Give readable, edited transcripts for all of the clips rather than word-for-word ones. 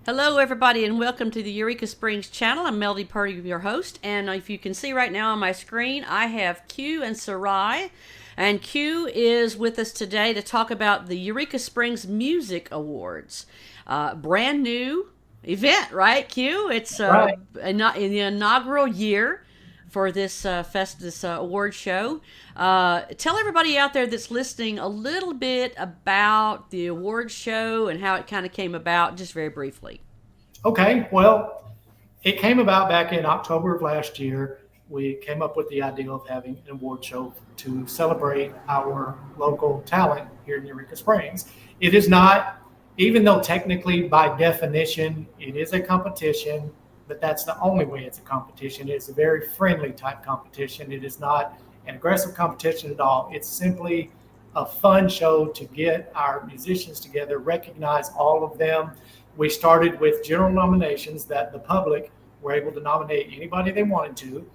Hello, everybody, and welcome to the Eureka Springs channel. I'm Melody Purdy, your host, and if you can see right now on my screen, I have Q and Sarai, and Q is with us today to talk about the Eureka Springs Music Awards. Brand new event, right, Q? It's Right. in the inaugural year for this award show. Tell everybody out there that's listening a little bit about the award show and how it kind of came about, just very briefly. Okay. Well, it came about back in October of last year. We came up with the idea of having an award show to celebrate our local talent here in Eureka Springs. It is not, even though technically by definition it is a competition, but that's the only way it's a competition. It's a very friendly type competition. It is not an aggressive competition at all. It's simply a fun show to get our musicians together, recognize all of them. We started with general nominations that the public were able to nominate anybody they wanted to.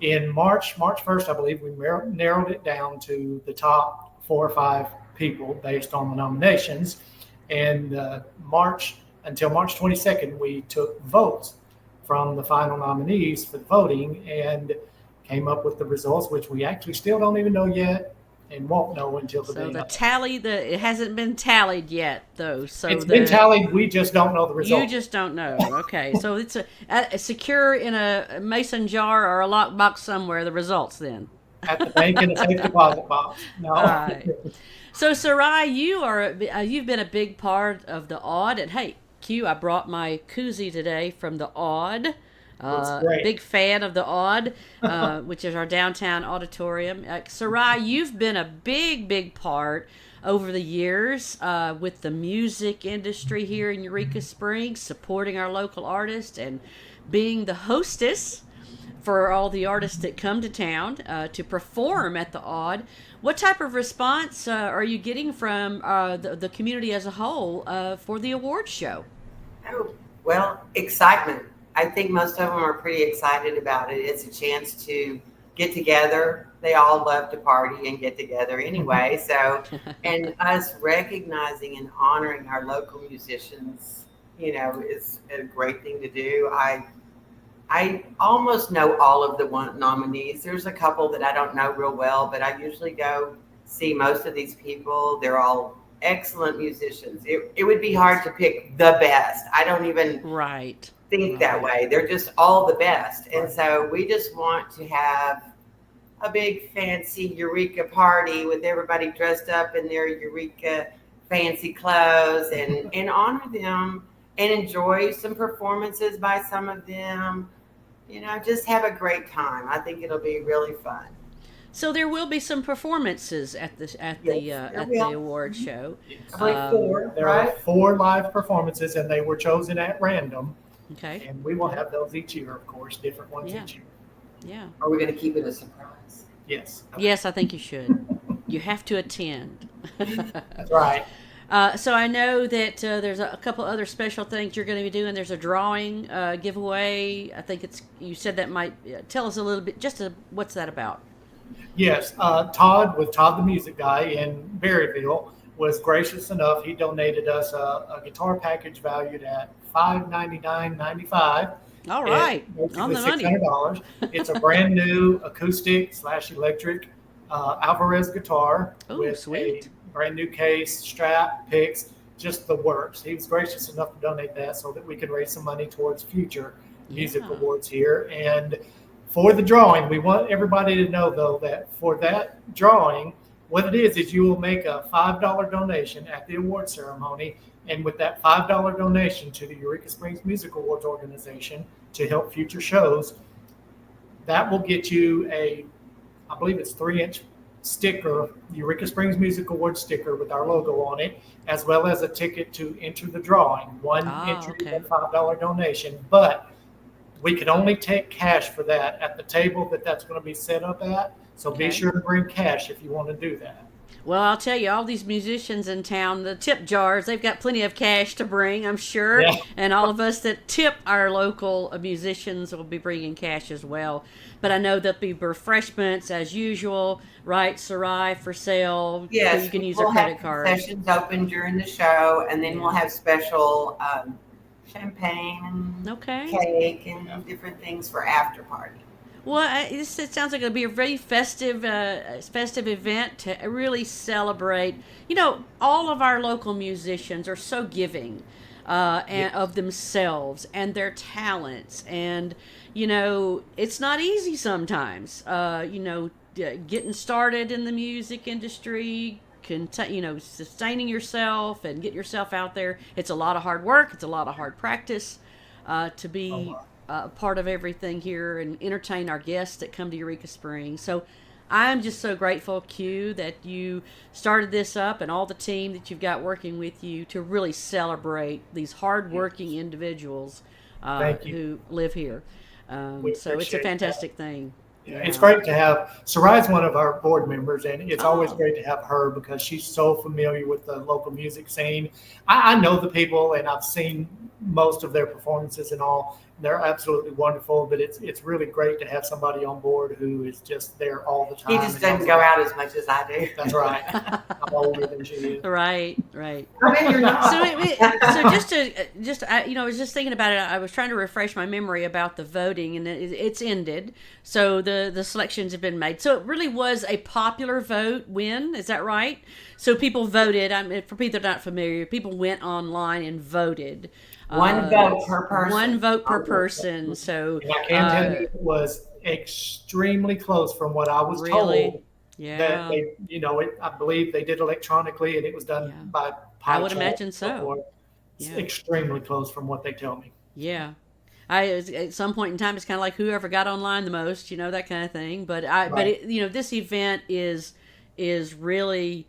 In March 1st, I believe, we narrowed it down to the top 4 or 5 people based on the nominations. And March until March 22nd, we took votes from the final nominees for the voting and came up with the results, which we actually still don't even know yet and won't know until the So day the of. tally, it hasn't been tallied yet, though. So It's been tallied. We just don't know the you result just don't know. Okay, so it's a secure in a mason jar or a lockbox somewhere. The results then. at the bank in a safe deposit box. All No. right. So Sarai, you've been a big part of the Odd, and hey, Q, I brought my koozie today from the Odd. It's great. Big fan of the Odd, which is our downtown auditorium. Sarai, you've been a big part over the years with the music industry here in Eureka Springs, supporting our local artists and being the hostess for all the artists that come to town to perform at the Odd. What type of response are you getting from the community as a whole for the award show? Oh, well, excitement. I think most of them are pretty excited about it. It's a chance to get together. They all love to party and get together anyway. So, and us recognizing and honoring our local musicians, is a great thing to do. I almost know all of the nominees. There's a couple that I don't know real well, but I usually go see most of these people. They're all excellent musicians. It would be hard to pick the best. I don't even Right. think that way. They're just all the best. And so we just want to have a big fancy Eureka party with everybody dressed up in their Eureka fancy clothes and honor them and enjoy some performances by some of them. Just have a great time. I think it'll be really fun. So there will be some performances at the at Yes, the uh, there at the will. award show. I believe four, There are right? 4 live performances, and they were chosen at random. Okay. And we will have those each year, of course, different ones Yeah. each year. Yeah. Are we going to keep it a surprise? Yes, Yes, I think you should. You have to attend. that's right. So I know that there's a couple other special things you're going to be doing. There's a drawing giveaway. I think you said that might tell us a little bit. What's that about? Yes, Todd the music guy in Berryville, was gracious enough. He donated us a guitar package valued at $599.95. All right, on Basically the money. $600. It's a brand new acoustic/electric Alvarez guitar Oh, with sweet. a brand new case, strap, picks, just the works. He was gracious enough to donate that so that we could raise some money towards future music Yeah. awards here. And for the drawing, we want everybody to know, though, that for that drawing, what it is you will make a $5 donation at the award ceremony. And with that $5 donation to the Eureka Springs Music Awards organization to help future shows, that will get you I believe it's 3-inch sticker, Eureka Springs Music Awards sticker with our logo on it, as well as a ticket to enter the drawing. One entry, Okay. one $5 donation. But we can only take cash for that at the table that's going to be set up at. So Okay. be sure to bring cash if you want to do that. Well, I'll tell you, all these musicians in town, the tip jars, they've got plenty of cash to bring, I'm sure. Yeah. And all of us that tip our local musicians will be bringing cash as well. But I know there'll be refreshments as usual, right, Sarai, for sale. So Yes, you can use we'll a have credit card. concessions open during the show, and then we'll have special champagne and Okay. cake and different things for after party. Well, it sounds like it'll be a very festive event to really celebrate. You know, all of our local musicians are so giving and of themselves and their talents, and you know, it's not easy sometimes. Getting started in the music industry, sustaining yourself and get yourself out there. It's a lot of hard work. It's a lot of hard practice to be part of everything here and entertain our guests that come to Eureka Springs. So I'm just so grateful, Q, that you started this up and all the team that you've got working with you to really celebrate these hardworking individuals who live here. So it's a fantastic thing. Yeah, it's great to have Sarai's one of our board members, and it's always great to have her because she's so familiar with the local music scene. I know the people, and I've seen most of their performances and all. They're absolutely wonderful, but it's really great to have somebody on board who is just there all the time. He just doesn't go out as much as I do. That's right. I'm older than she is. Right. I mean, you're not. I was just thinking about it. I was trying to refresh my memory about the voting, and it's ended. So the selections have been made. So it really was a popular vote win. Is that right? So people voted. For people that are not familiar, people went online and voted. One vote per person. One vote per person. So and I can tell you it was extremely close from what I was told. Yeah. That they, I believe they did electronically, and it was done by pie I would chart imagine so. It's extremely close from what they tell me. Yeah. At some point in time, it's kind of like whoever got online the most, that kind of thing. But this event is really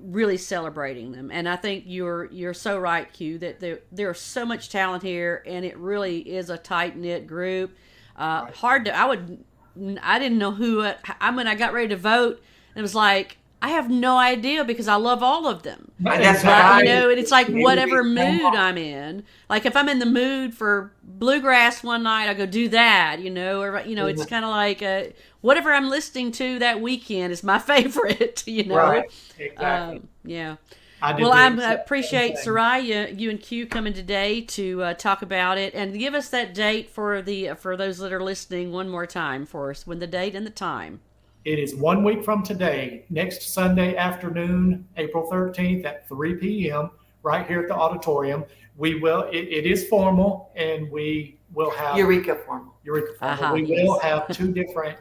really celebrating them, and I think you're so right, Q, that there's so much talent here, and it really is a tight knit group. Hard to I didn't know who when I got ready to vote, it was like I have no idea because I love all of them. That's right. And it's like whatever mood I'm in. Like if I'm in the mood for bluegrass one night, I go do that. It's kind of like whatever I'm listening to that weekend is my favorite. Right. Exactly. Yeah. I appreciate Sarai, you and Q coming today to talk about it and give us that date for those that are listening one more time for us. When the date and the time. It is 1 week from today, next Sunday afternoon, April 13th at 3 p.m. right here at the Auditorium. It is formal, and we will have Eureka formal. We will have 2 different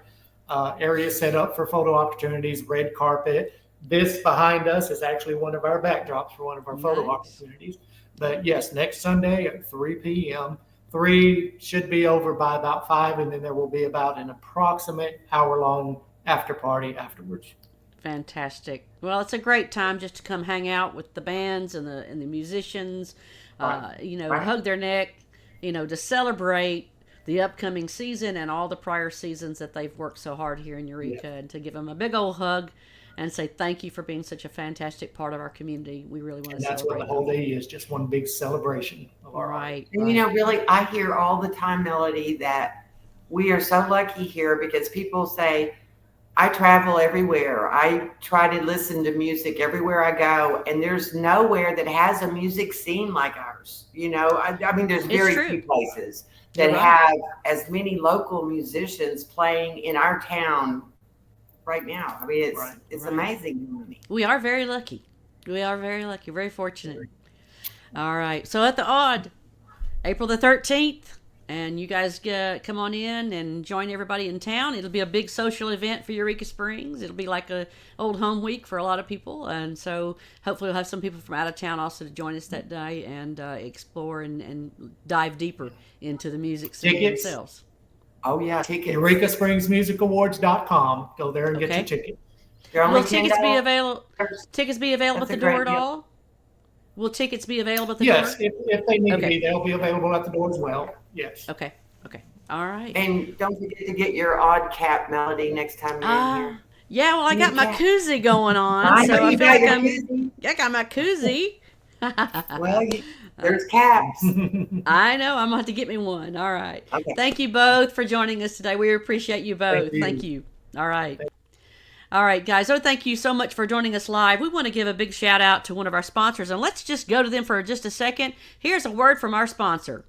areas set up for photo opportunities, red carpet. This behind us is actually one of our backdrops for one of our photo opportunities. But yes, next Sunday at 3 p.m. 3 should be over by about 5, and then there will be about an approximate hour-long after party afterwards. Fantastic. Well, it's a great time just to come hang out with the bands and the musicians, hug their neck, to celebrate the upcoming season and all the prior seasons that they've worked so hard here in Eureka, and to give them a big old hug and say thank you for being such a fantastic part of our community. We really want to celebrate. That's what the whole day is, just one big celebration of our right. And really, I hear all the time, Melody, that we are so lucky here because people say, I travel everywhere. I try to listen to music everywhere I go, and there's nowhere that has a music scene like ours. There's very few places that have as many local musicians playing in our town right now. It's amazing to me. We are very lucky. Very fortunate. All right. So at the Odd, April the 13th, and you guys come on in and join everybody in town. It'll be a big social event for Eureka Springs. It'll be like a old home week for a lot of people. And so hopefully we'll have some people from out of town also to join us that day and explore and dive deeper into the music scene themselves. Oh, yeah. Tickets. EurekaSpringsMusicAwards.com. Go there and get your ticket. Will tickets be available? Tickets be available at the door at all? Will tickets be available at the door? Yes, if they need to be, they'll be available at the door as well. Yes. Okay. All right. And don't forget to get your odd cap, Melody, next time you're in here. Yeah, well, I got my koozie going on, so I feel like I got my koozie. Well, there's caps. I know. I'm going to have to get me one. All right. Okay. Thank you both for joining us today. We appreciate you both. Thank you. All right. All right, guys. Oh, thank you so much for joining us live. We want to give a big shout out to one of our sponsors, and let's just go to them for just a second. Here's a word from our sponsor.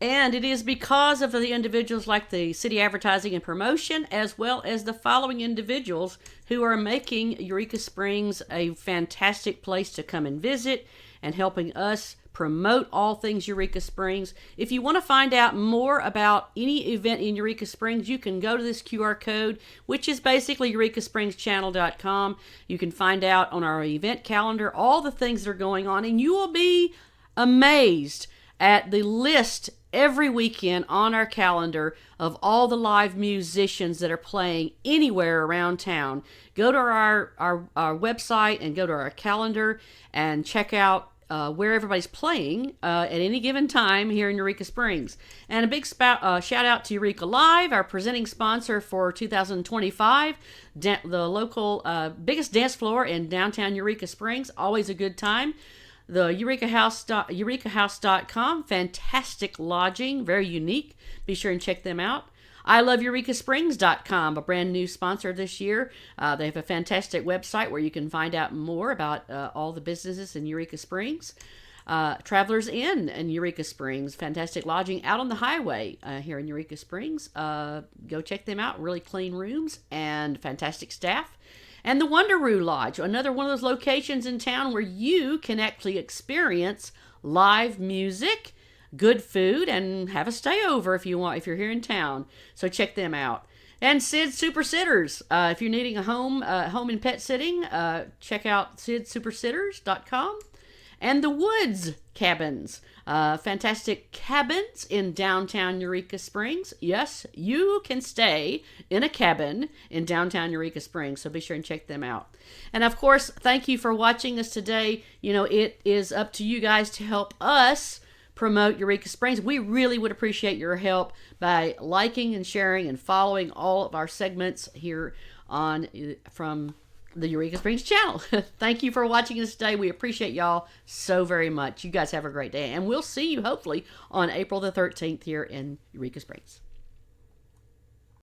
And it is because of the individuals like the City Advertising and Promotion, as well as the following individuals who are making Eureka Springs a fantastic place to come and visit and helping us promote all things Eureka Springs. If you want to find out more about any event in Eureka Springs, you can go to this QR code, which is basically eurekasprings.channel.com. You can find out on our event calendar all the things that are going on, and you will be amazed at the list every weekend on our calendar of all the live musicians that are playing anywhere around town. Go to our website and go to our calendar and check out where everybody's playing at any given time here in Eureka Springs. And a big shout out to Eureka Live, our presenting sponsor for 2025, the local biggest dance floor in downtown Eureka Springs. Always a good time. The eurekasprings.com, fantastic lodging, very unique. Be sure and check them out. I love eurekasprings.com, a brand new sponsor this year. They have a fantastic website where you can find out more about all the businesses in Eureka Springs. Travelers Inn in Eureka Springs, fantastic lodging out on the highway here in Eureka Springs. Go check them out. Really clean rooms and fantastic staff. And the Wonderoo Lodge, another one of those locations in town where you can actually experience live music, good food, and have a stay over if you want, if you're here in town. So check them out. And Sid's Super Sitters. If you're needing a home and pet sitting, check out sidsupersitters.com. And the Woods Cabins. Fantastic cabins in downtown Eureka Springs. Yes, you can stay in a cabin in downtown Eureka Springs, so be sure and check them out. And of course, thank you for watching us today. You know, it is up to you guys to help us promote Eureka Springs. We really would appreciate your help by liking and sharing and following all of our segments here on from the Eureka Springs channel. Thank you for watching us today. We appreciate y'all so very much. You guys have a great day, and we'll see you hopefully on April the 13th here in Eureka Springs.